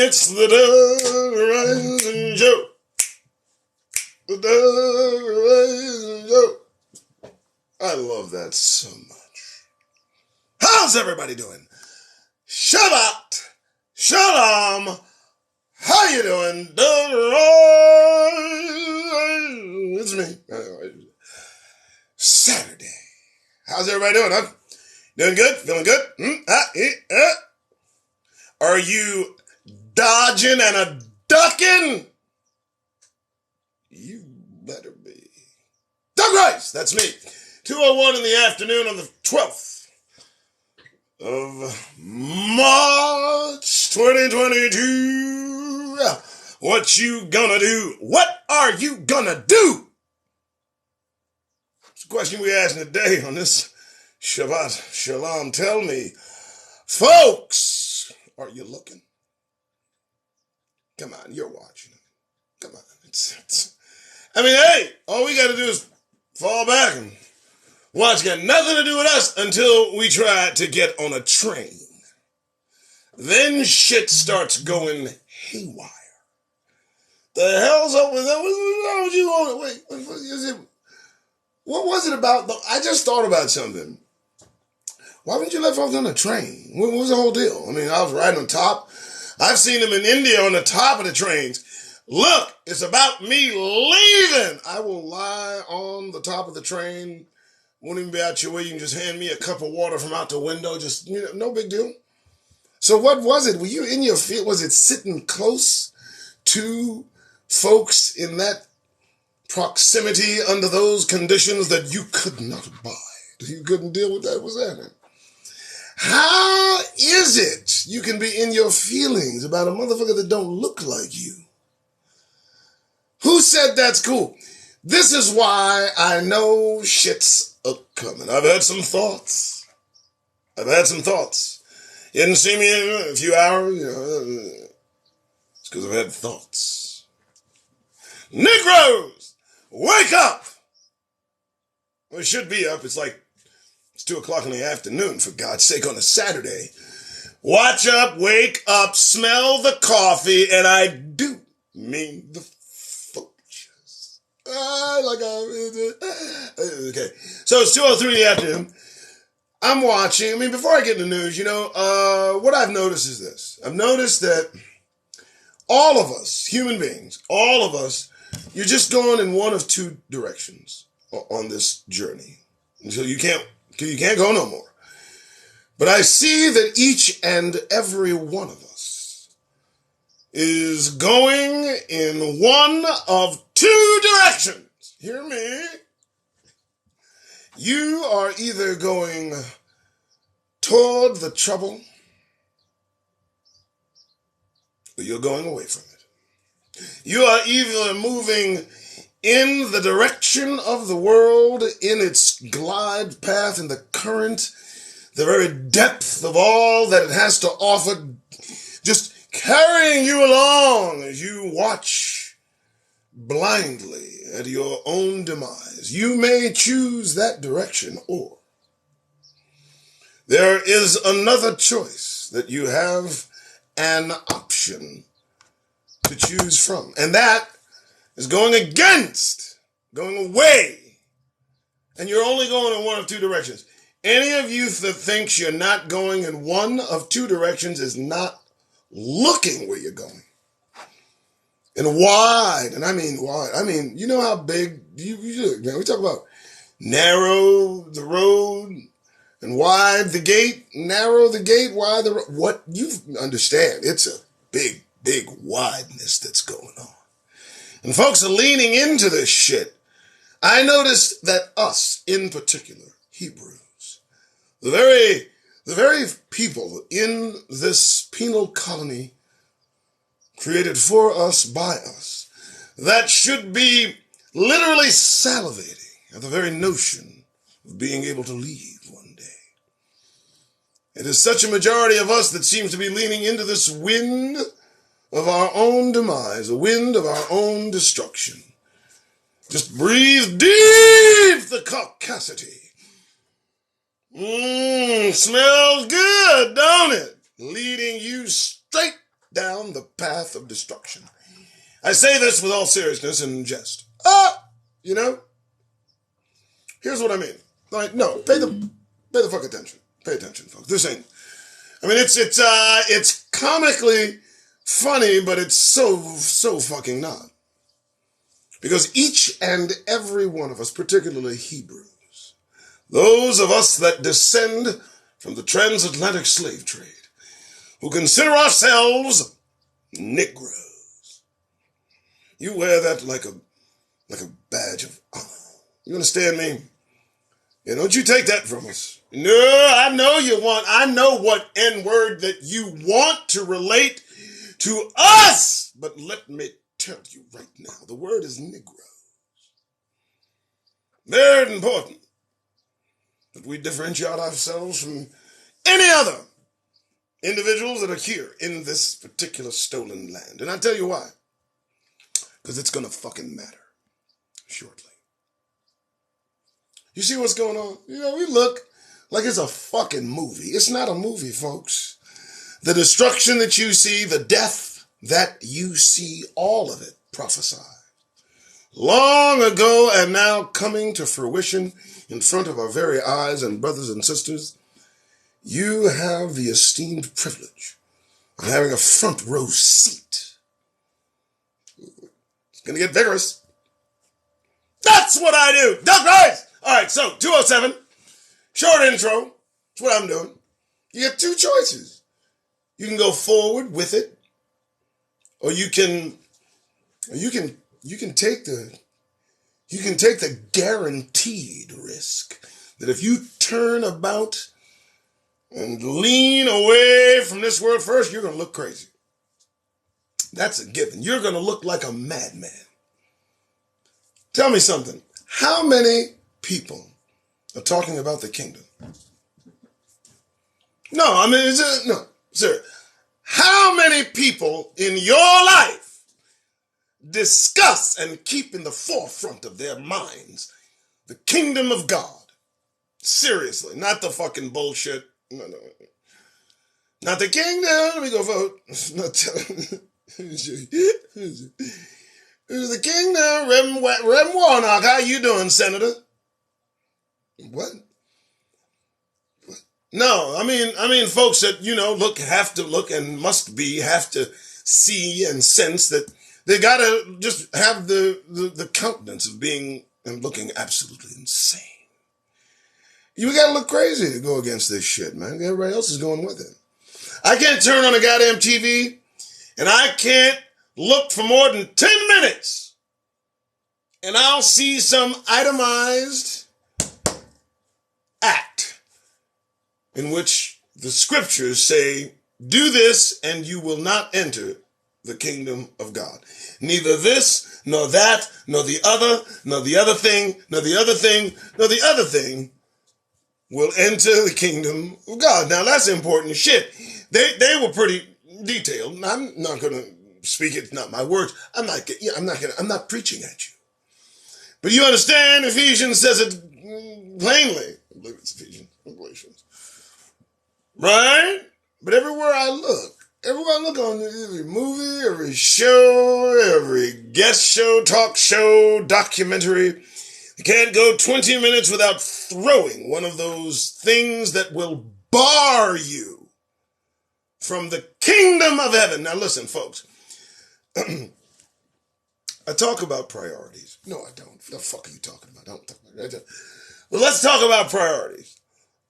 It's the Doug Rising Show. The Doug Rising Show. I love that so much. How's everybody doing? Shabbat Shalom. How you doing? Doug Rising. It's me. Saturday. How's everybody doing, huh? Doing good? Feeling good? Are you dodging and a ducking? You better be. Doug Rice, that's me. 2:01 in the afternoon on the 12th of March 2022. What you gonna do? What are you gonna do? It's a question we ask today on this Shabbat Shalom. Tell me, folks, are you looking? Come on, you're watching. Come on. Hey, all we got to do is fall back and watch. Got nothing to do with us until we try to get on a train. Then shit starts going haywire. The hell's up with that? What you on? Wait, what was it about? I just thought about something. Why wouldn't you let folks on a train? What was the whole deal? I mean, I was riding on top. I've seen them in India on the top of the trains. Look, it's about me leaving. I will lie on the top of the train. Won't even be out your way. You can just hand me a cup of water from out the window. Just, no big deal. So what was it? Were you in your field? Was it sitting close to folks in that proximity under those conditions that you could not abide? You couldn't deal with that? What's that? How is it you can be in your feelings about a motherfucker that don't look like you? Who said that's cool? This is why I know shit's coming. I've had some thoughts. You didn't see me in a few hours, it's because I've had thoughts. Negroes, wake up! Well, it should be up. It's 2:00 in the afternoon, for God's sake, on a Saturday. Watch up, wake up, smell the coffee, and I do mean the vultures. Okay, so it's 2:03 in the afternoon. I'm watching. Before I get into the news, what I've noticed is this. I've noticed that all of us, human beings, all of us, you're just going in one of two directions on this journey. So you can't go no more. But I see that each and every one of us is going in one of two directions. Hear me? You are either going toward the trouble or you're going away from it. You are either moving in the direction of the world, in its glide path, in the current, the very depth of all that it has to offer, just carrying you along as you watch blindly at your own demise. You may choose that direction, or there is another choice that you have an option to choose from, and that is going away. And you're only going in one of two directions. Any of you that thinks you're not going in one of two directions is not looking where you're going. And wide, and I mean wide. You know how big, we talk about narrow the road and wide the gate, narrow the gate, wide the road. What you understand, it's a big, big wideness that's going on. And folks are leaning into this shit. I noticed that us, in particular, Hebrews, the very people in this penal colony created for us, by us, that should be literally salivating at the very notion of being able to leave one day. It is such a majority of us that seems to be leaning into this wind of our own demise, a wind of our own destruction. Just breathe deep the caucasity. Smells good, don't it? Leading you straight down the path of destruction. I say this with all seriousness and jest. You know, here's what I mean. Like, no, pay the fuck attention. Pay attention, folks. This ain't. I mean, it's comically funny, but it's so fucking not. Because each and every one of us, particularly Hebrews, those of us that descend from the transatlantic slave trade, who consider ourselves Negroes, you wear that like a badge of honor. You understand me? Yeah, don't you take that from us. No, I know what N-word that you want to relate to us, but let me tell you right now, the word is Negroes. Very important that we differentiate ourselves from any other individuals that are here in this particular stolen land. And I'll tell you why. Because it's going to fucking matter shortly. You see what's going on? You know, we look like it's a fucking movie. It's not a movie, folks. The destruction that you see, the death that you see, all of it prophesied long ago and now coming to fruition in front of our very eyes. And brothers and sisters, you have the esteemed privilege of having a front row seat. It's going to get vigorous. That's what I do. Doug Rice! All right, so 207, short intro. That's what I'm doing. You get two choices. You can go forward with it, or you can take the guaranteed risk that if you turn about and lean away from this world first, you're going to look crazy. That's a given. You're going to look like a madman. Tell me something. How many people are talking about the kingdom? No, I mean, no, sir. How many people in your life discuss and keep in the forefront of their minds the kingdom of God? Seriously, not the fucking bullshit. No. Not the kingdom. Let me go vote. The kingdom. Rem Warnock. How you doing, Senator? What? No, I mean, folks that, have to look and have to see and sense that they gotta just have the countenance of being and looking absolutely insane. You gotta look crazy to go against this shit, man. Everybody else is going with it. I can't turn on a goddamn TV and I can't look for more than 10 minutes and I'll see some itemized act in which the scriptures say, do this and you will not enter the kingdom of God. Neither this, nor that, nor the other, nor the other thing, nor the other thing, nor the other thing will enter the kingdom of God. Now that's important shit. They were pretty detailed. I'm not going to speak it. It's not my words. I'm not preaching at you. But you understand, Ephesians says it plainly. I believe it's Ephesians. Right? But everywhere I look on every movie, every show, every guest show, talk show, documentary, you can't go 20 minutes without throwing one of those things that will bar you from the kingdom of heaven. Now listen, folks. I talk about priorities. No, I don't. What the fuck are you talking about? I don't talk about that. Well, let's talk about priorities.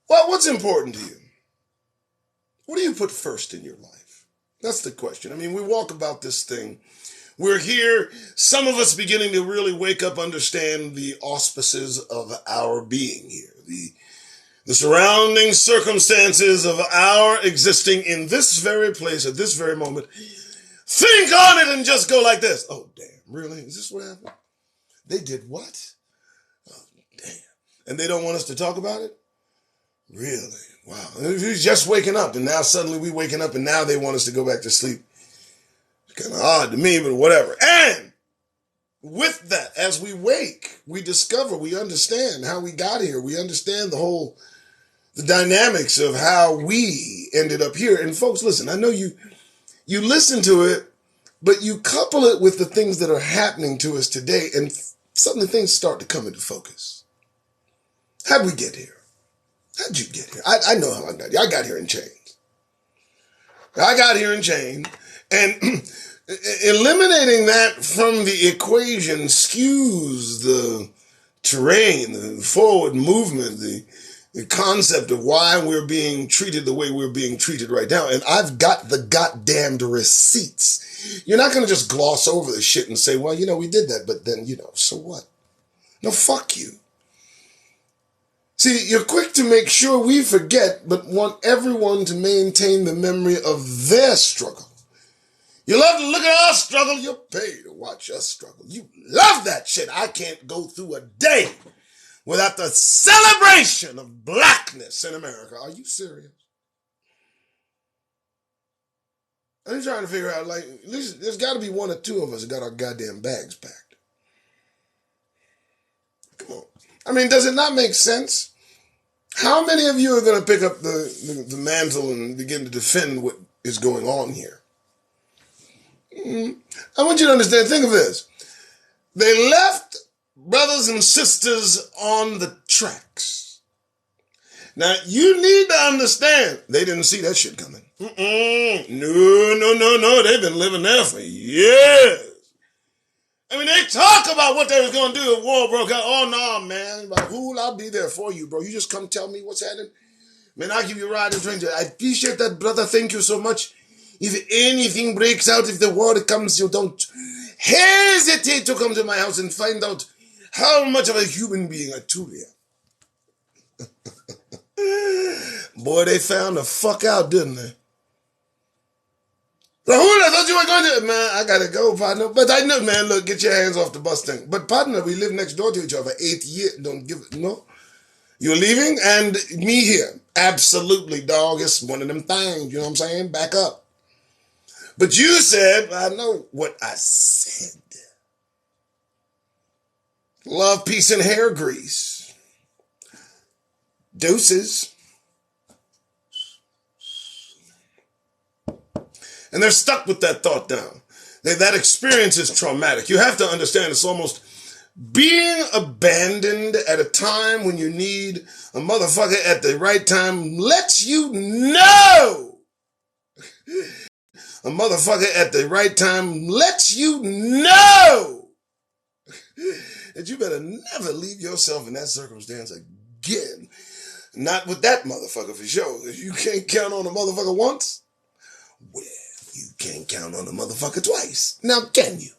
Well, what's important to you? What do you put first in your life? That's the question. I mean, we walk about this thing. We're here, some of us beginning to really wake up, understand the auspices of our being here, the surrounding circumstances of our existing in this very place at this very moment. Think on it and just go like this. Oh, damn, really? Is this what happened? They did what? Oh, damn. And they don't want us to talk about it? Really? Wow. He's just waking up, and now suddenly we waking up, and now they want us to go back to sleep. It's kind of odd to me, but whatever. And with that, as we wake, we discover, we understand how we got here. We understand the dynamics of how we ended up here. And folks, listen, I know you you listen to it, but you couple it with the things that are happening to us today, and suddenly things start to come into focus. How'd we get here? How'd you get here? I know how I got here. I got here in chains. And eliminating that from the equation skews the terrain, the forward movement, the concept of why we're being treated the way we're being treated right now. And I've got the goddamned receipts. You're not going to just gloss over the shit and say, well, we did that, but then, so what? No, fuck you. See, you're quick to make sure we forget, but want everyone to maintain the memory of their struggle. You love to look at our struggle. You're paid to watch us struggle. You love that shit. I can't go through a day without the celebration of blackness in America. Are you serious? I'm trying to figure out, at least there's got to be one or two of us that got our goddamn bags packed. Come on. I mean, does it not make sense? How many of you are going to pick up the mantle and begin to defend what is going on here? I want you to understand, think of this. They left brothers and sisters on the tracks. Now, you need to understand, they didn't see that shit coming. No. They've been living there for years. I mean, they talk about what they was going to do if war broke out. Oh, no, man. Like, fool, I'll be there for you, bro. You just come tell me what's happening. Man, I'll give you a ride and drink. I appreciate that, brother. Thank you so much. If anything breaks out, if the war comes, you don't hesitate to come to my house and find out how much of a human being I truly am. Boy, they found the fuck out, didn't they? Rahul, I thought you were going to... Man, I gotta go, partner. But I know, man, look, get your hands off the bus thing. But, partner, we live next door to each other. 8 years. Don't give it... No. You're leaving and me here. Absolutely, dog. It's one of them things. You know what I'm saying? Back up. But you said... I know what I said. Love, peace, and hair grease. Deuces. And they're stuck with that thought now. That experience is traumatic. You have to understand it's almost being abandoned at a time when you need a motherfucker at the right time lets you know. A motherfucker at the right time lets you know that you better never leave yourself in that circumstance again. Not with that motherfucker for sure. If you can't count on a motherfucker once, well, you can't count on a motherfucker twice. Now, can you?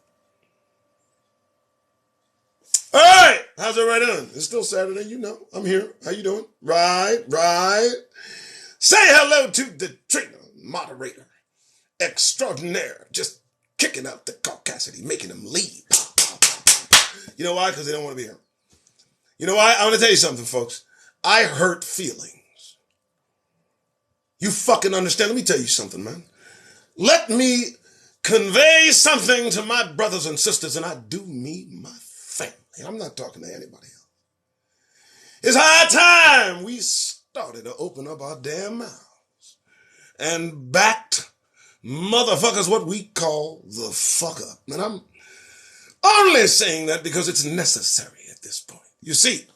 All right. How's everybody doing? It's still Saturday, you know. I'm here. How you doing? Right. Say hello to the trainer, moderator, extraordinaire, just kicking out the caucasity, making them leave. You know why? Because they don't want to be here. You know why? I want to tell you something, folks. I hurt feelings. You fucking understand? Let me tell you something, man. Let me convey something to my brothers and sisters, and I do mean my family. I'm not talking to anybody else. It's high time we started to open up our damn mouths and backed motherfuckers what we call the fuck up. And I'm only saying that because it's necessary at this point. You see,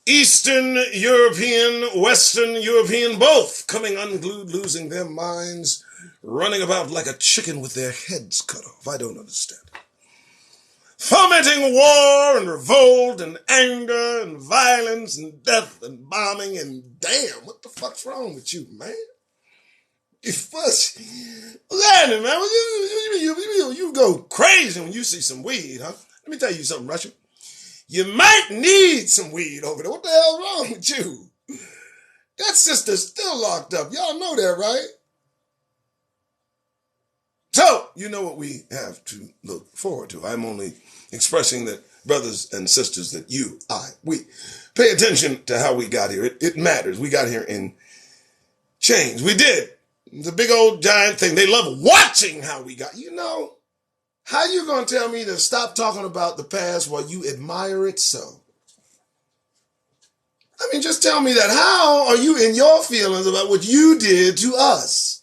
Eastern European, Western European, both coming unglued, losing their minds, running about like a chicken with their heads cut off. I don't understand. Fomenting war and revolt and anger and violence and death and bombing and damn, what the fuck's wrong with you, man? You fuss. Landon, man, you go crazy when you see some weed, huh? Let me tell you something, Russia. You might need some weed over there. What the hell's wrong with you? That sister's still locked up. Y'all know that, right? So, you know what we have to look forward to. I'm only expressing that, brothers and sisters, that we pay attention to how we got here. It matters. We got here in chains. We did. The big old giant thing. They love watching how we got. You know, how you going to tell me to stop talking about the past while you admire it so? I mean, just tell me that. How are you in your feelings about what you did to us?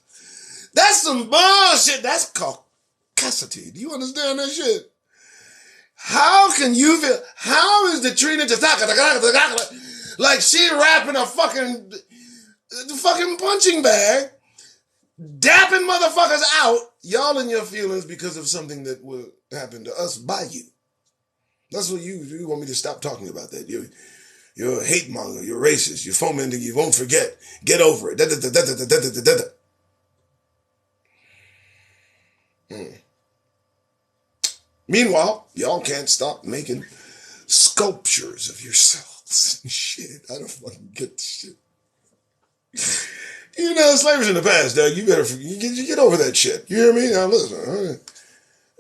That's That's some bullshit. That's caucasity. Do you understand that shit? How can you feel? How is the Trina like she wrapping a fucking punching bag, dapping motherfuckers out, y'all in your feelings because of something that will happen to us by you? That's what you want me to stop talking about that. You're a hate monger. You're racist. You're fomenting. You won't forget. Get over it. Meanwhile, y'all can't stop making sculptures of yourselves. Shit, I don't fucking get this shit. You know, slavery's in the past, Doug. You better get over that shit. You hear me? Now listen,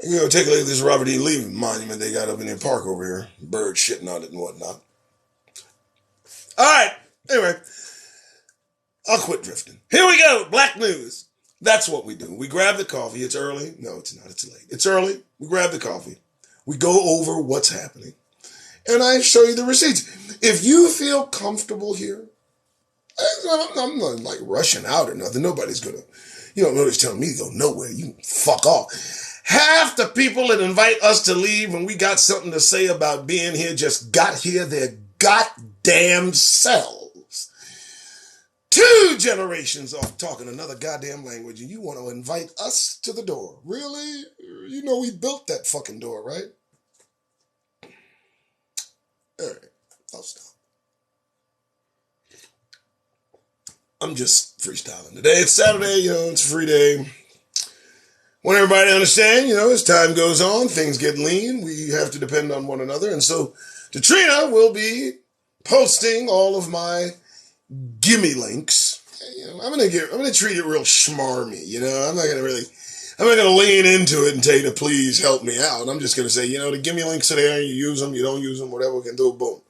you know, take a look at this Robert E. Lee monument they got up in their park over here. Birds shitting on it and whatnot. All right. Anyway, I'll quit drifting. Here we go. Black news. That's what we do. We grab the coffee. It's early. No, it's not. It's late. It's early. We grab the coffee. We go over what's happening. And I show you the receipts. If you feel comfortable here, I'm not like rushing out or nothing. Nobody's going to, nobody's telling me to go nowhere. You fuck off. Half the people that invite us to leave when we got something to say about being here just got here their goddamn selves. 2 generations off talking another goddamn language, and you want to invite us to the door. Really? You know we built that fucking door, right? All right, I'll stop. I'm just freestyling today. It's Saturday, it's a free day. Want everybody to understand, as time goes on, things get lean. We have to depend on one another. And so Katrina will be posting all of my gimme links. I'm gonna treat it real schmarmy. I'm not gonna lean into it and tell you to please help me out. I'm just gonna say, the gimme links are there. You use them, you don't use them, whatever we can do. Boom.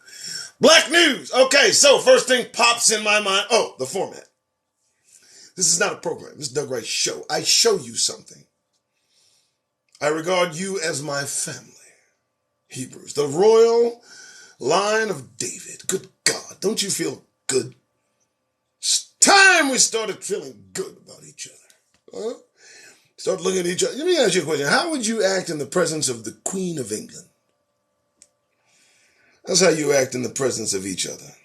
Black news. Okay, so first thing pops in my mind. Oh, the format. This is not a program. This is Doug Rice Show. I show you something. I regard you as my family. Hebrews, the royal line of David. Good God, don't you feel good? It's time we started feeling good about each other. Huh? Start looking at each other. Let me ask you a question. How would you act in the presence of the Queen of England? That's how you act in the presence of each other.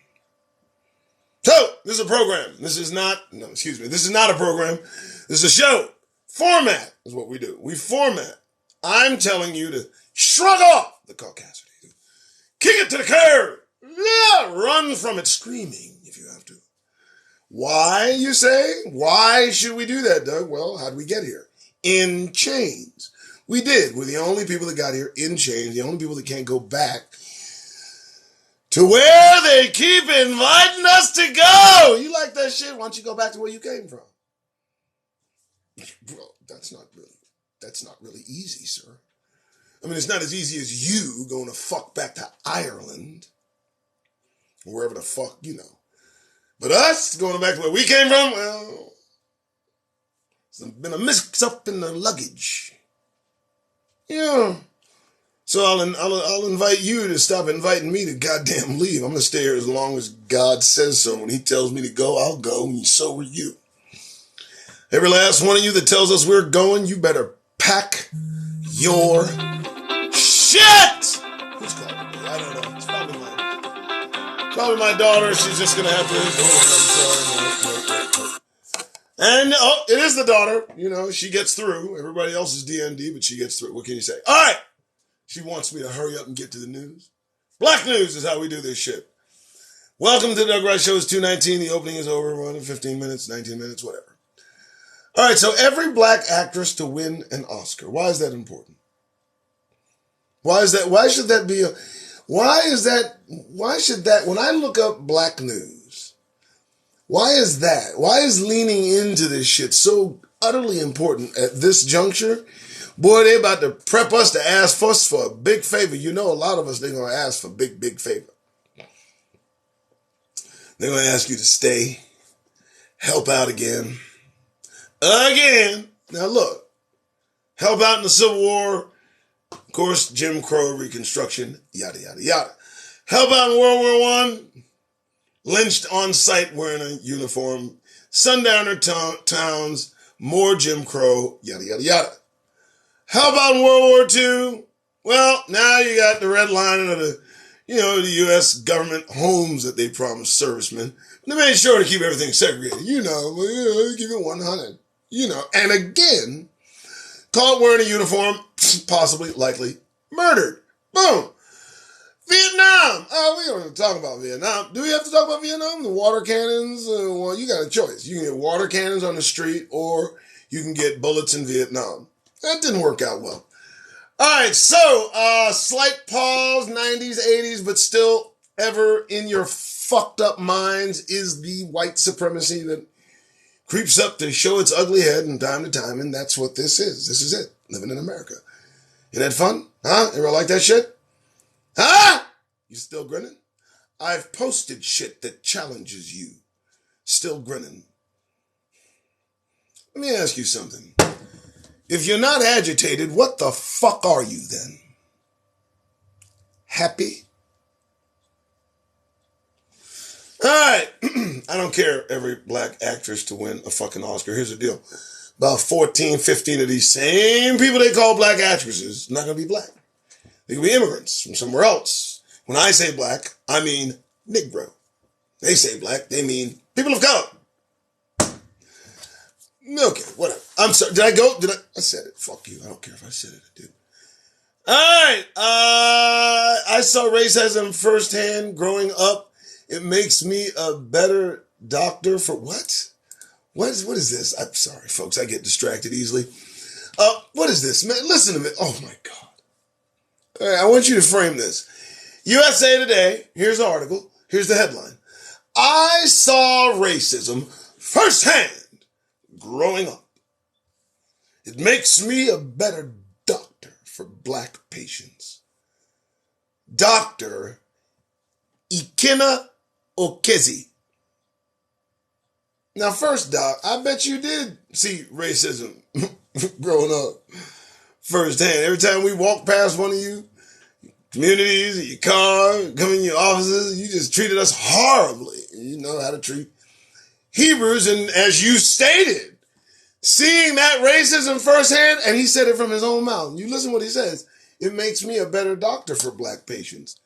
So, this is a program. This is not a program. This is a show. Format is what we do. We format. I'm telling you to shrug off the caucasity. Kick it to the curb. Yeah, run from it screaming if you have to. Why, you say? Why should we do that, Doug? Well, how'd we get here? In chains. We did. We're the only people that got here in chains, the only people that can't go back to where they keep inviting us to go. You like that shit? Why don't you go back to where you came from? Bro, that's not really easy, sir. I mean, it's not as easy as you going to fuck back to Ireland or wherever the fuck, But us going back to where we came from, well, there's been a mix-up in the luggage. Yeah. So I'll invite you to stop inviting me to goddamn leave. I'm going to stay here as long as God says so. When he tells me to go, I'll go, and so will you. Every last one of you that tells us we're going, you better pack your shit! Who's calling me? I don't know. It's probably my daughter. She's just going to have to... And, it is the daughter. She gets through. Everybody else is DND, but she gets through. What can you say? All right! She wants me to hurry up and get to the news. Black news is how we do this shit. Welcome to the Doug Rice Show. It's 2:19. The opening is over. We're on in 15 minutes, 19 minutes, whatever. All right, so every black actress to win an Oscar. Why is that important? Why is that? Why should that be why should that, when I look up black news, why is that? Why is leaning into this shit so utterly important at this juncture? Boy, they about to prep us to ask us for a big favor. A lot of us, they're going to ask for big, big favor. They're going to ask you to stay, help out again. Now look, help out in the Civil War, of course, Jim Crow, Reconstruction, yada, yada, yada. Help out in World War I, lynched on sight wearing a uniform, sundowner towns, more Jim Crow, yada, yada, yada. How about in World War II? Well, now you got the redlining of the U.S. government homes that they promised servicemen. They made sure to keep everything segregated. Keep it 100. And again, caught wearing a uniform, possibly, likely, murdered. Boom. Vietnam. We don't even talk about Vietnam. Do we have to talk about Vietnam? The water cannons? Well, you got a choice. You can get water cannons on the street, or you can get bullets in Vietnam. That didn't work out well. All right, so slight pause, 90s, 80s, but still ever in your fucked up minds is the white supremacy that creeps up to show its ugly head from time to time, and that's what this is. This is it, living in America. Isn't that fun? Huh? Everyone like that shit? Huh? You still grinning? I've posted shit that challenges you. Still grinning. Let me ask you something. If you're not agitated, what the fuck are you then? Happy? All right. I don't care every black actress to win a fucking Oscar. Here's the deal. About 14, 15 of these same people they call black actresses not going to be black. They could be immigrants from somewhere else. When I say black, I mean Negro. They say black, they mean people of color. Okay, whatever. I'm sorry. Did I go? I said it. Fuck you. I don't care if I said it, dude. All right. I saw racism firsthand growing up. It makes me a better doctor for what? What is this? I'm sorry, folks. I get distracted easily. What is this, man? Listen to me. Oh, my God. All right, I want you to frame this. USA Today. Here's the article. Here's the headline. I saw racism firsthand growing up. It makes me a better doctor for black patients. Dr. Ikenna Okezi. Now, first, Doc, I bet you did see racism growing up firsthand. Every time we walk past one of you communities, in your car, come in your offices, you just treated us horribly. You know how to treat Hebrews, and as you stated, seeing that racism firsthand, and he said it from his own mouth. You listen to what he says. It makes me a better doctor for black patients.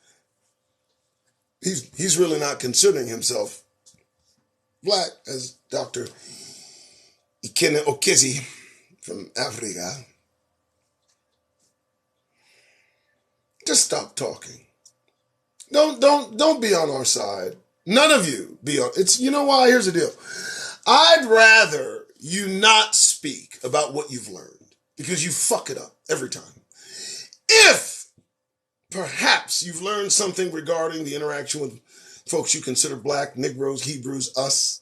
He's really not considering himself black, as Dr. Ikenna Okezi from Africa. Just stop talking. Don't be on our side. None of you be on. You know why? Here's the deal. I'd rather you not speak about what you've learned because you fuck it up every time. If perhaps you've learned something regarding the interaction with folks you consider black, Negroes, Hebrews, us,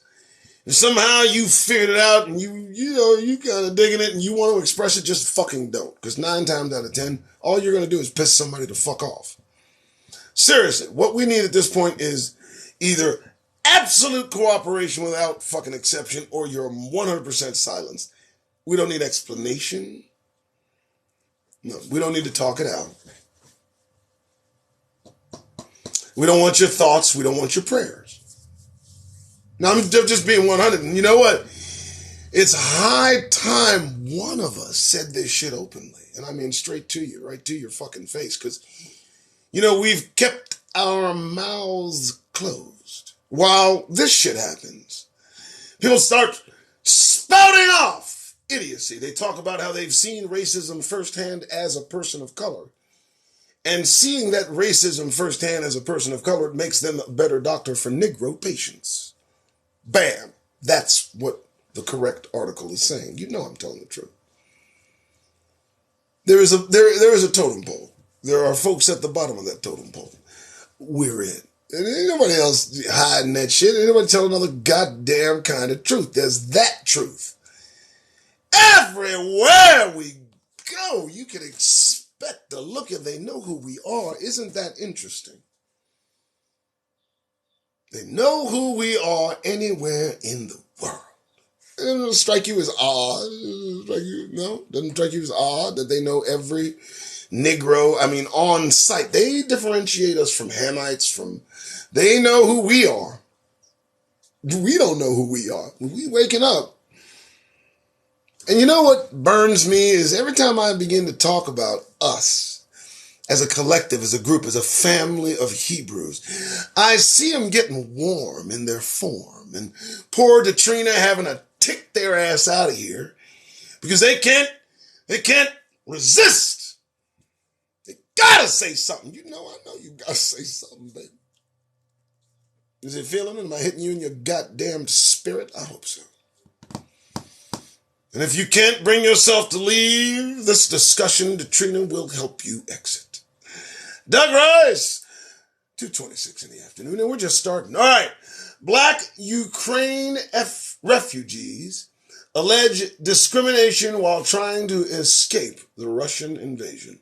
if somehow you figured it out and you kind of digging it and you want to express it, just fucking don't. Because 9 times out of 10, all you're going to do is piss somebody to fuck off. Seriously, what we need at this point is either absolute cooperation without fucking exception or you're 100% silenced. We don't need explanation. No, we don't need to talk it out. We don't want your thoughts. We don't want your prayers. Now, I'm just being 100. And you know what? It's high time one of us said this shit openly. And I mean straight to you, right to your fucking face. Because, we've kept our mouths closed while this shit happens. People start spouting off idiocy. They talk about how they've seen racism firsthand as a person of color. And seeing that racism firsthand as a person of color makes them a better doctor for Negro patients. Bam. That's what the correct article is saying. You know I'm telling the truth. There is a totem pole. There are folks at the bottom of that totem pole. We're in. And ain't nobody else hiding that shit. Ain't nobody telling another goddamn kind of truth. There's that truth. Everywhere we go, you can expect a look and they know who we are. Isn't that interesting? They know who we are anywhere in the world. It doesn't strike you as odd. Doesn't strike you as odd that they know every Negro, on site. They differentiate us from Hamites, they know who we are. We don't know who we are. When we waking up, And you know what burns me is every time I begin to talk about us as a collective, as a group, as a family of Hebrews, I see them getting warm in their form. And poor Katrina having to tick their ass out of here because they can't resist. They gotta say something. I know you gotta say something, baby. Is it feeling it? Am I hitting you in your goddamn spirit? I hope so. And if you can't bring yourself to leave this discussion, Katrina will help you exit. Doug Rice, 2:26 in the afternoon, and we're just starting. All right. Black Ukraine refugees allege discrimination while trying to escape the Russian invasion.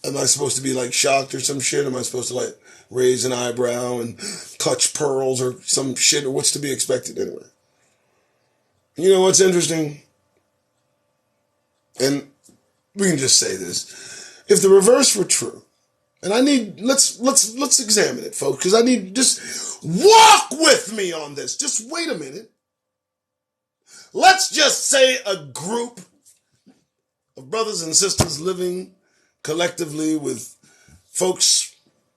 Am I supposed to be like shocked or some shit? Am I supposed to like raise an eyebrow and clutch pearls or some shit? Or what's to be expected anyway? You know what's interesting? And we can just say this. If the reverse were true, and let's examine it, folks, because I need, just walk with me on this. Just wait a minute. Let's just say a group of brothers and sisters living collectively with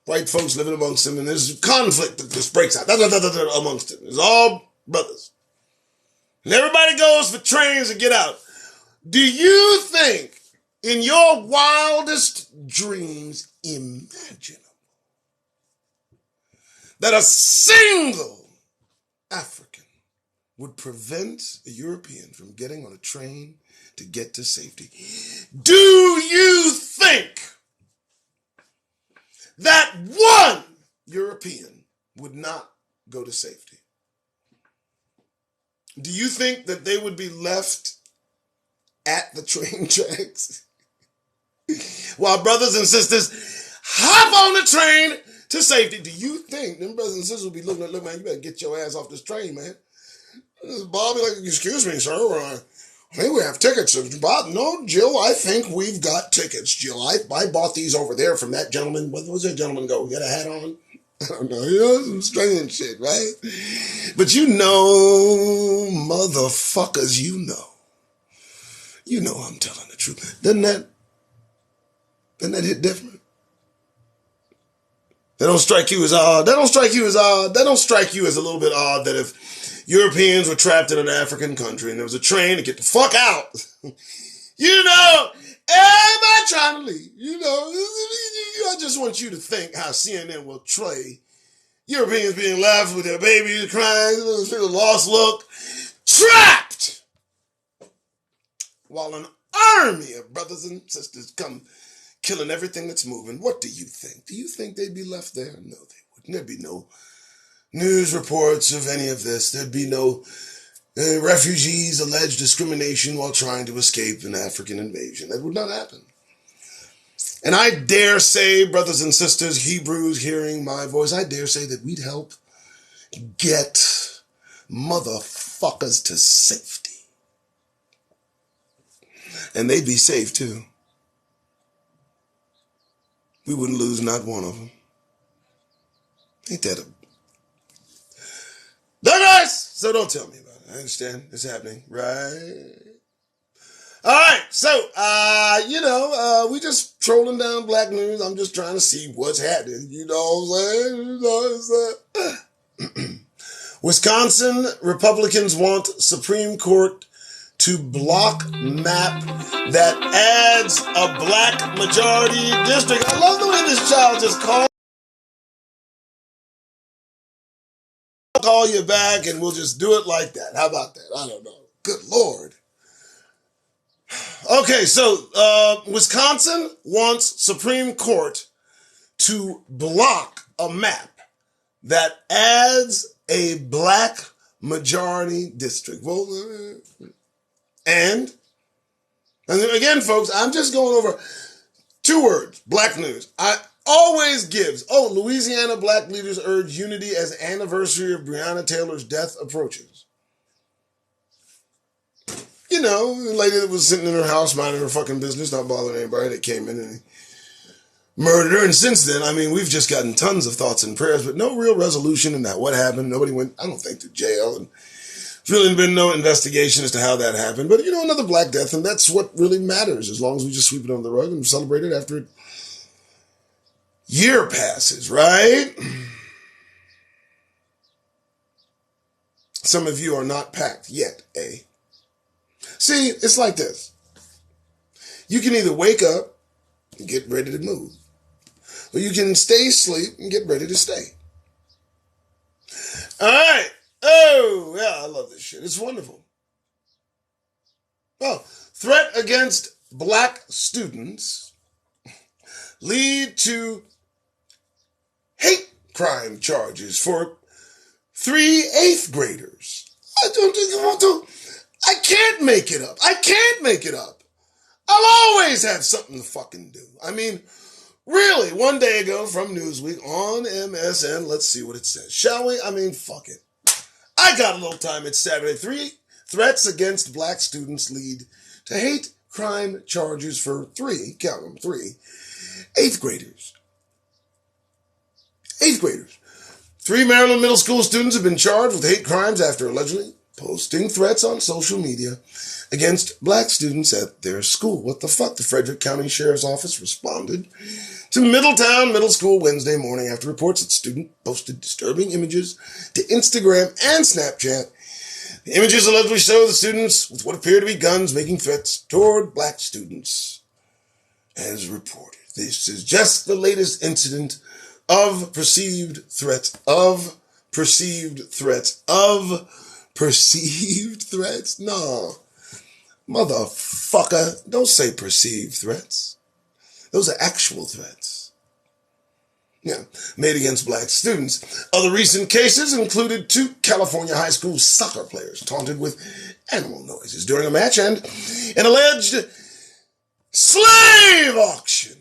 white folks living amongst them, and there's conflict that just breaks out amongst them. It's all brothers. And everybody goes for trains to get out. Do you think, in your wildest dreams imaginable, that a single African would prevent a European from getting on a train to get to safety? Do you think that one European would not go to safety? Do you think that they would be left at the train tracks while brothers and sisters hop on the train to safety? Do you think them brothers and sisters will be looking, look, man, you better get your ass off this train, man? Bob be like, excuse me, sir, I think we have tickets. Bob, no, Jill, I think we've got tickets, Jill. I bought these over there from that gentleman. What was that gentleman go? Get a hat on? I don't know. Some strange shit, right? But motherfuckers, I'm telling the truth. Doesn't that hit different? That don't strike you as odd. That don't strike you as odd. That don't strike you as a little bit odd that if Europeans were trapped in an African country and there was a train to get the fuck out, everybody trying to leave. I just want you to think how CNN will portray Europeans being left with their babies crying, a lost look, trapped, while an army of brothers and sisters come killing everything that's moving. What do you think? Do you think they'd be left there? No, they wouldn't. There'd be no news reports of any of this. There'd be no refugees alleged discrimination while trying to escape an African invasion. That would not happen. And I dare say, brothers and sisters, Hebrews hearing my voice, I dare say that we'd help get motherfuckers to safety. And they'd be safe too. We wouldn't lose not one of them. Ain't that a... They're nice! So don't tell me about it. I understand. It's happening. Right? Alright, so, we just trolling down Black News. I'm just trying to see what's happening. You know what I'm saying? Wisconsin Republicans want Supreme Court to block map that adds a black majority district. I love the way this child just call you back and we'll just do it like that. How about that? I don't know. Good Lord. Okay, so Wisconsin wants Supreme Court to block a map that adds a black majority district. Well, and again, folks, I'm just going over 2 words, Black News. I always gives, Louisiana black leaders urge unity as anniversary of Breonna Taylor's death approaches. The lady that was sitting in her house minding her fucking business, not bothering anybody that came in and murder. And since then, I mean, we've just gotten tons of thoughts and prayers, but no real resolution in that. What happened? Nobody went, I don't think, to jail. And there's really been no investigation as to how that happened. But, another black death, and that's what really matters, as long as we just sweep it under the rug and celebrate it after a year passes, right? Some of you are not packed yet, eh? See, it's like this. You can either wake up and get ready to move, or you can stay asleep and get ready to stay. All right. Oh, yeah, I love this shit. It's wonderful. Oh, threat against black students lead to hate crime charges for 3 8th graders. I can't make it up. I can't make it up. I'll always have something to fucking do. I mean, really, one day ago from Newsweek on MSN, let's see what it says. Shall we? I mean, fuck it. I got a little time. It's Saturday. 3 threats against black students lead to hate crime charges for 3, count them, 3, 8th graders. 8th graders. 3 Maryland middle school students have been charged with hate crimes after allegedly posting threats on social media against black students at their school. What the fuck? The Frederick County Sheriff's Office responded to Middletown Middle School Wednesday morning after reports that student posted disturbing images to Instagram and Snapchat. The images allegedly show the students with what appear to be guns making threats toward black students, as reported. This is just the latest incident of perceived threats. No. Motherfucker, don't say perceived threats. Those are actual threats. Yeah, made against black students. Other recent cases included 2 California high school soccer players taunted with animal noises during a match and an alleged slave auction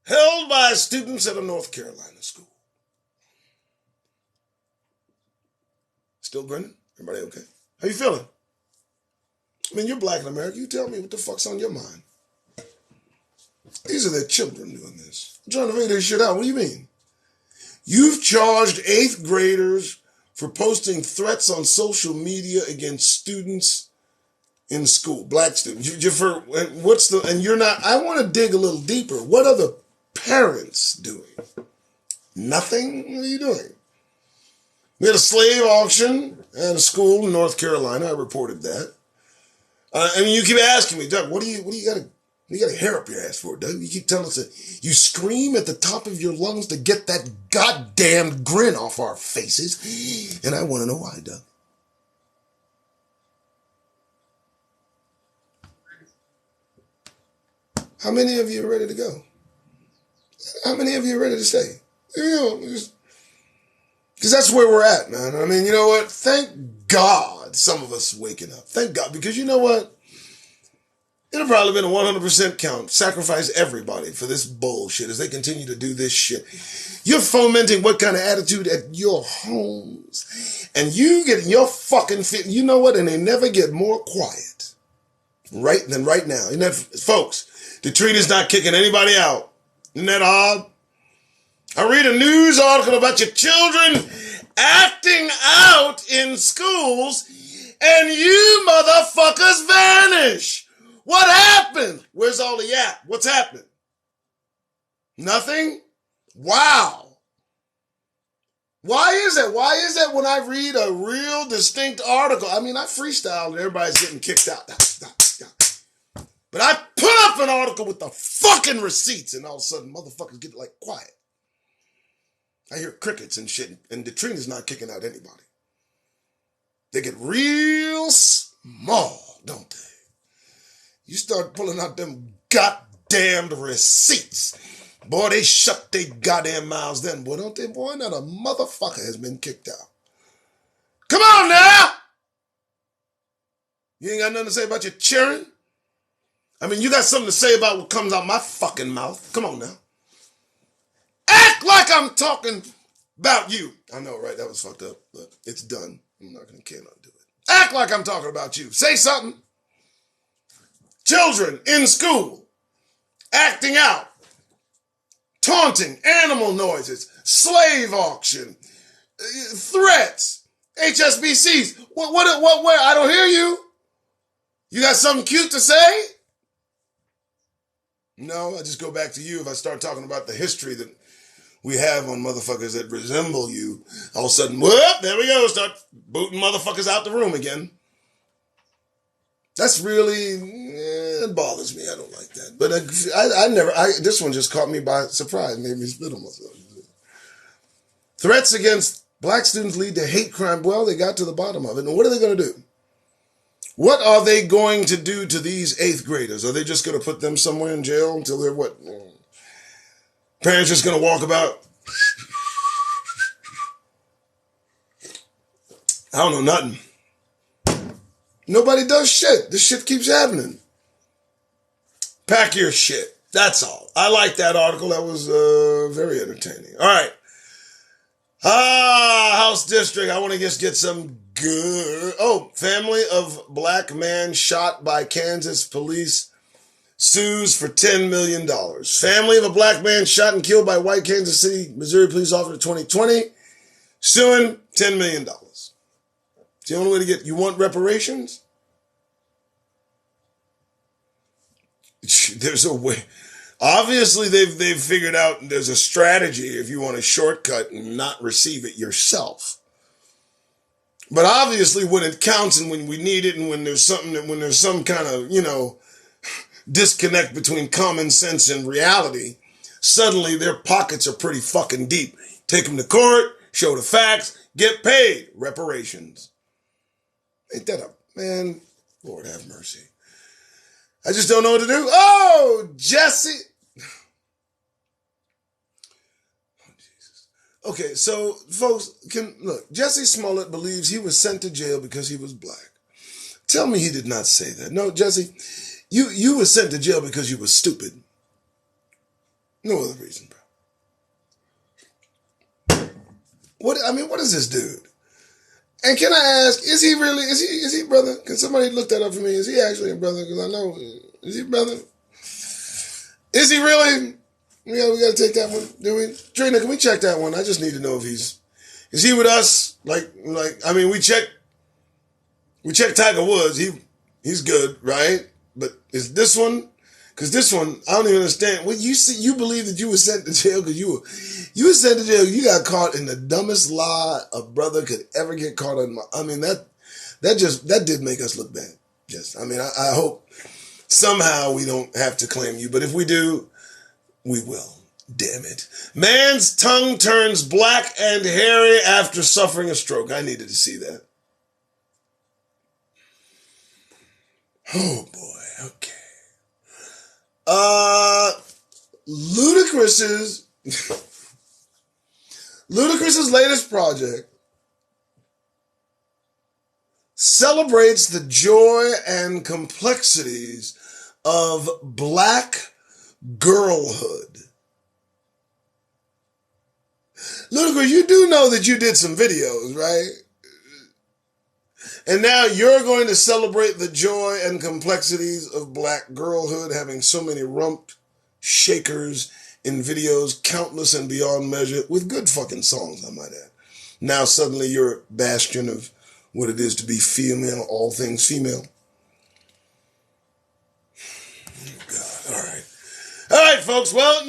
held by students at a North Carolina school. Still grinning? Everybody okay? How you feeling? I mean, you're black in America. You tell me what the fuck's on your mind. These are their children doing this. I'm trying to figure this shit out. What do you mean? You've charged 8th graders for posting threats on social media against students in school, black students. I want to dig a little deeper. What are the parents doing? Nothing? What are you doing? We had a slave auction at a school in North Carolina. I reported that. You keep asking me, Doug, what do you got a hair up your ass for, Doug? You keep telling us that you scream at the top of your lungs to get that goddamn grin off our faces. And I want to know why, Doug. How many of you are ready to go? How many of you are ready to stay? Because that's where we're at, man. I mean, you know what? Thank God some of us waking up. Thank God. Because you know what? It'll probably been a 100% count. Sacrifice everybody for this bullshit as they continue to do this shit. You're fomenting what kind of attitude at your homes. And you get in your fucking fit. You know what? And they never get more quiet than right now. Isn't that, folks, the treat is not kicking anybody out. Isn't that odd? I read a news article about your children acting out in schools and you motherfuckers vanish. What happened? Where's all the yap? What's happening? Nothing? Wow. Why is that? Why is that when I read a real distinct article? I mean, I freestyle and everybody's getting kicked out. But I put up an article with the fucking receipts and all of a sudden motherfuckers get like quiet. I hear crickets and shit, and the Trina's not kicking out anybody. They get real small, don't they? You start pulling out them goddamn receipts. Boy, they shut their goddamn mouths then, boy, don't they, boy? Not a motherfucker has been kicked out. Come on now! You ain't got nothing to say about your cheering? I mean, you got something to say about what comes out my fucking mouth. Come on now. Act like I'm talking about you. I know, right? That was fucked up, but it's done. I'm not going to care not do it. Act like I'm talking about you. Say something. Children in school acting out taunting, animal noises, slave auction, threats, HSBCs. What, where? I don't hear you. You got something cute to say? No, I just go back to you if I start talking about the history that we have on motherfuckers that resemble you. All of a sudden, whoop, there we go, start booting motherfuckers out the room again. That's really, it bothers me. I don't like that. But this one just caught me by surprise, made me spit on myself. Threats against black students lead to hate crime. Well, they got to the bottom of it. And what are they going to do? What are they going to do to these 8th graders? Are they just going to put them somewhere in jail until they're what? Parents just going to walk about? I don't know nothing. Nobody does shit. This shit keeps happening. Pack your shit. That's all. I like that article. That was very entertaining. All right. House District. I want to just get some good. Oh, family of black man shot by Kansas police sues for $10 million. Family of a black man shot and killed by white Kansas City, Missouri police officer 2020, suing $10 million. It's the only way to get, you want reparations? There's a way. Obviously, they've figured out there's a strategy if you want a shortcut and not receive it yourself. But obviously, when it counts and when we need it and when there's some kind of, disconnect between common sense and reality, suddenly their pockets are pretty fucking deep. Take them to court, show the facts, get paid. Reparations. Ain't that a, man, Lord have mercy. I just don't know what to do. Oh, Jesse. Oh, Jesus. Okay, so folks, look, Jesse Smollett believes he was sent to jail because he was black. Tell me he did not say that. No, Jesse, you were sent to jail because you were stupid. No other reason, bro. What is this dude? And can I ask, is he brother? Can somebody look that up for me? Is he actually a brother? Because I know, is he brother? Is he really? We got to take that one, do we? Trina, can we check that one? I just need to know if is he with us? We checked Tiger Woods. He's good, right? But is this one? Because this one, I don't even understand. Well, you believe that you were sent to jail because you were sent to jail. You got caught in the dumbest lie a brother could ever get caught in. That did make us look bad. Yes, I hope somehow we don't have to claim you, but if we do, we will. Damn it. Man's tongue turns black and hairy after suffering a stroke. I needed to see that. Oh boy. Okay. Ludacris's latest project celebrates the joy and complexities of black girlhood. Ludacris, you do know that you did some videos, right? And now you're going to celebrate the joy and complexities of black girlhood, having so many rump shakers in videos, countless and beyond measure, with good fucking songs, I might add. Now suddenly you're a bastion of what it is to be female, all things female. Oh, God, all right. All right, folks, well,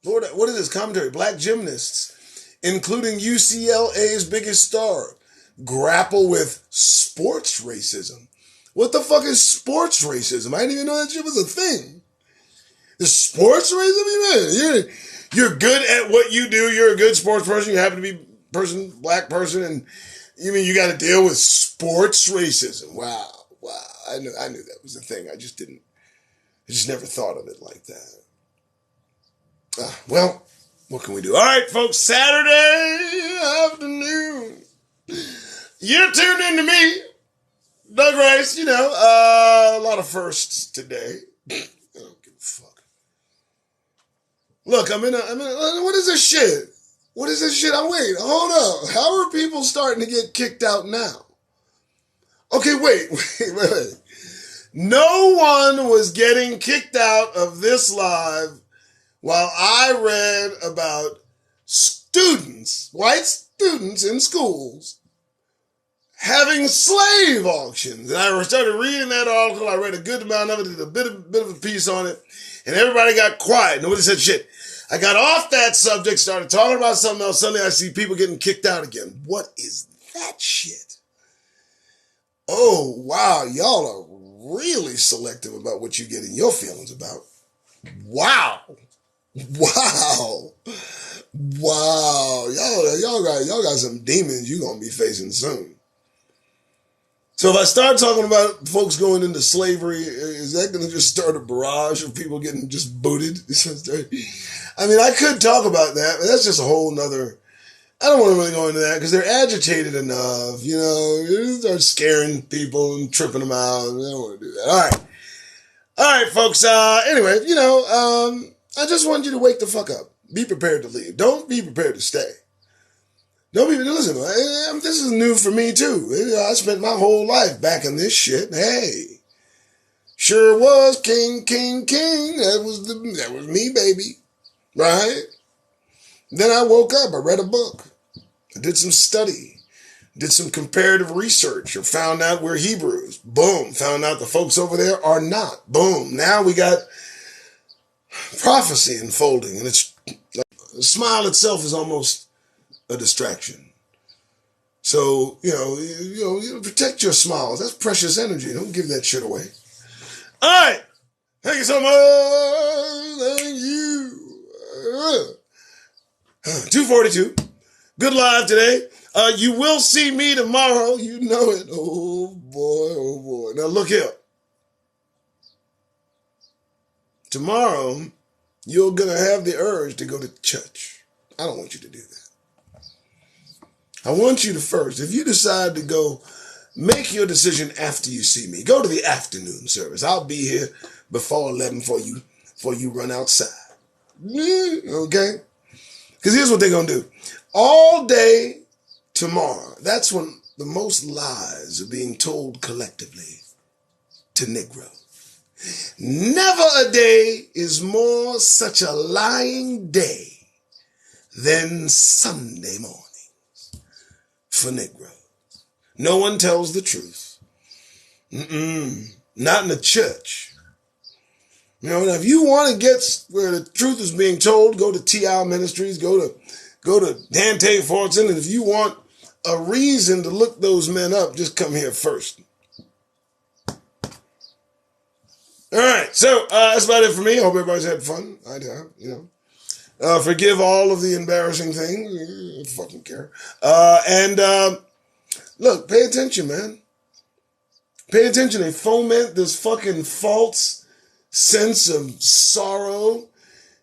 Lord, what is this commentary? Black gymnasts, including UCLA's biggest star, grapple with sports racism. What the fuck is sports racism? I didn't even know that shit was a thing. The sports racism? You're good at what you do. You're a good sports person. You happen to be black person, and you got to deal with sports racism. Wow. I knew that was a thing. I just never thought of it like that. Well, what can we do? All right, folks, Saturday afternoon. You're tuned in to me, Doug Rice, a lot of firsts today. I don't give a fuck. Look, what is this shit? What is this shit? Wait, hold up. How are people starting to get kicked out now? Okay, wait. No one was getting kicked out of this live while I read about students, white students in schools, having slave auctions. And I started reading that article. I read a good amount of it, did a bit of a piece on it, and everybody got quiet. Nobody said shit. I got off that subject, started talking about something else. Suddenly I see people getting kicked out again. What is that shit? Oh, wow. Y'all are really selective about what you get in your feelings about. Wow. Wow. Wow. Y'all got some demons you're going to be facing soon. So if I start talking about folks going into slavery, is that going to just start a barrage of people getting just booted? I mean, I could talk about that, but that's just a whole nother... I don't want to really go into that because they're agitated enough, you start scaring people and tripping them out. I don't want to do that. All right, folks. Anyway, I just want you to wake the fuck up. Be prepared to leave. Don't be prepared to stay. Listen, this is new for me too. I spent my whole life back in this shit. Hey, sure was king. That was me, baby. Right? Then I woke up, I read a book, I did some study, did some comparative research, or found out we're Hebrews. Boom, found out the folks over there are not. Boom, now we got prophecy unfolding, and it's like, the smile itself is almost a distraction. So, protect your smiles. That's precious energy. Don't give that shit away. All right, thank you so much. Thank you. 2:42. Good live today. You will see me tomorrow. You know it. Oh boy. Now look here. Tomorrow, you're going to have the urge to go to church. I don't want you to do that. I want you to first, if you decide to go, make your decision after you see me. Go to the afternoon service. I'll be here before 11 for you run outside. Okay? Because here's what they're going to do. All day tomorrow, that's when the most lies are being told collectively to Negro. Never a day is more such a lying day than Sunday mornings for Negro. No one tells the truth. Not in the church. Now if you want to get where the truth is being told, go to T.I. Ministries, go to Dante Fortson, and if you want a reason to look those men up, just come here first. All right, so that's about it for me. I hope everybody's had fun. I have, forgive all of the embarrassing things. I don't fucking care. Look, pay attention, man. Pay attention. They foment this fucking false sense of sorrow.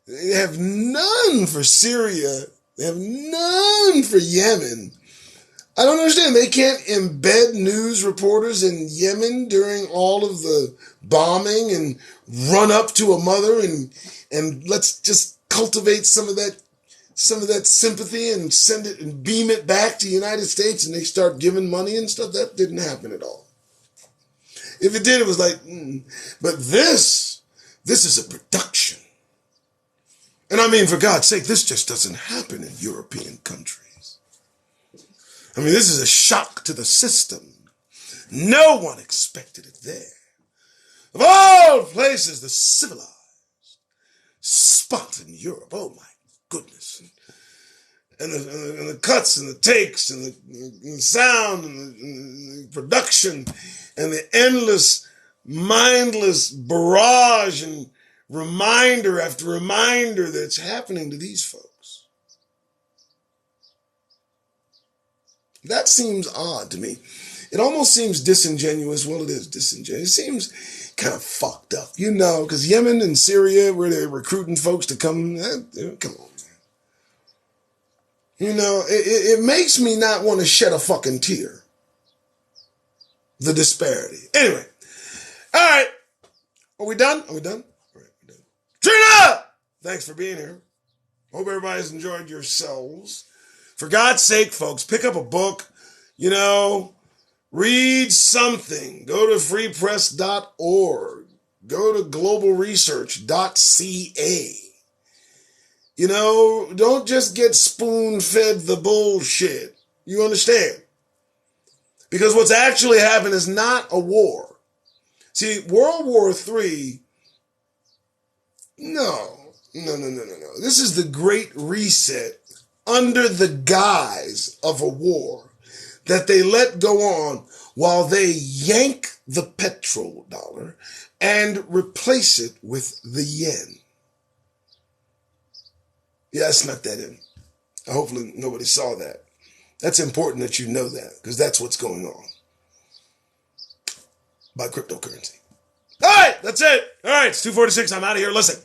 They have none for Syria. They have none for Yemen. I don't understand. They can't embed news reporters in Yemen during all of the bombing and run up to a mother and let's just cultivate some of that sympathy and send it and beam it back to the United States, and they start giving money and stuff. That didn't happen at all. If it did, it was like, But this is a production. And I mean, for God's sake, this just doesn't happen in European countries. I mean, this is a shock to the system. No one expected it there. Of all places, the civilized spot in Europe. Oh my goodness. And the cuts and the takes and the sound and the production and the endless, mindless barrage and reminder after reminder that's happening to these folks. That seems odd to me. It almost seems disingenuous. Well, it is disingenuous. It seems kind of fucked up, because Yemen and Syria, where they're recruiting folks to come on. It makes me not want to shed a fucking tear. The disparity. Anyway. All right. Are we done? All right, we're done. Trina! Thanks for being here. Hope everybody's enjoyed yourselves. For God's sake, folks, pick up a book. Read something. Go to freepress.org. Go to globalresearch.ca. You know, don't just get spoon-fed the bullshit. You understand? Because what's actually happened is not a war. See, World War III, no. This is the Great Reset under the guise of a war that they let go on while they yank the petrodollar and replace it with the yen. Yeah, I snuck that in. Hopefully nobody saw that. That's important that you know that, because that's what's going on by cryptocurrency. All right, that's it. All right, it's 2:46. I'm out of here. Listen,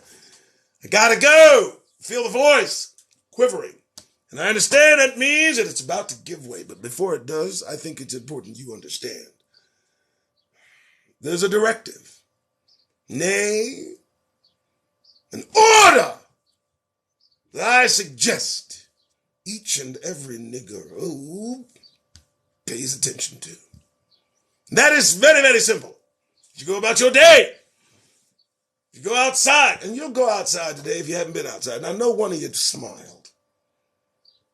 I gotta go. Feel the voice quivering. And I understand that means that it's about to give way. But before it does, I think it's important you understand. There's a directive. Nay, an order that I suggest each and every nigger who pays attention to. That is very, very simple. You go about your day. You go outside, and you'll go outside today if you haven't been outside. And I know one of you smiled.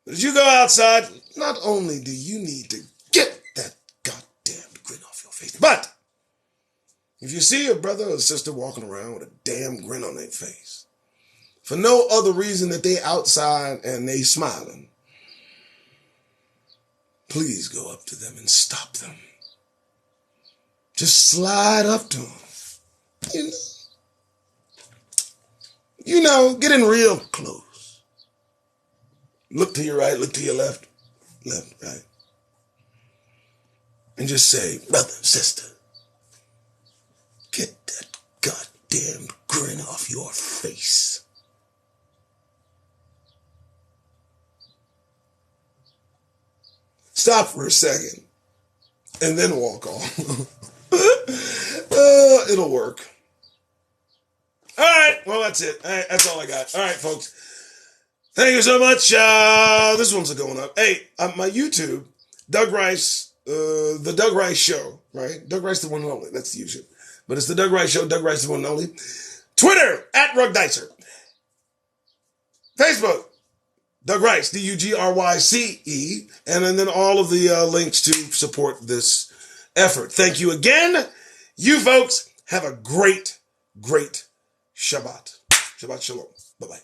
But as you go outside, not only do you need to get that goddamn grin off your face, but if you see a brother or sister walking around with a damn grin on their face, for no other reason that they outside and they smiling, please go up to them and stop them. Just slide up to them. You know, get in real close. Look to your right, look to your left, right. And just say, brother, sister, get that goddamn grin off your face. Stop for a second and then walk on. It'll work. All right, well, that's it. All right, that's all I got. All right, folks. Thank you so much. This one's going up. Hey, my YouTube, Doug Rice, the Doug Rice Show, right? Doug Rice, the one and only. That's the YouTube. But it's the Doug Rice Show, Doug Rice, the one and only. Twitter, @RugDicer. Facebook, Doug Rice, DUGRYCE. And then all of the links to support this effort. Thank you again. You folks have a great, great Shabbat. Shabbat Shalom. Bye-bye.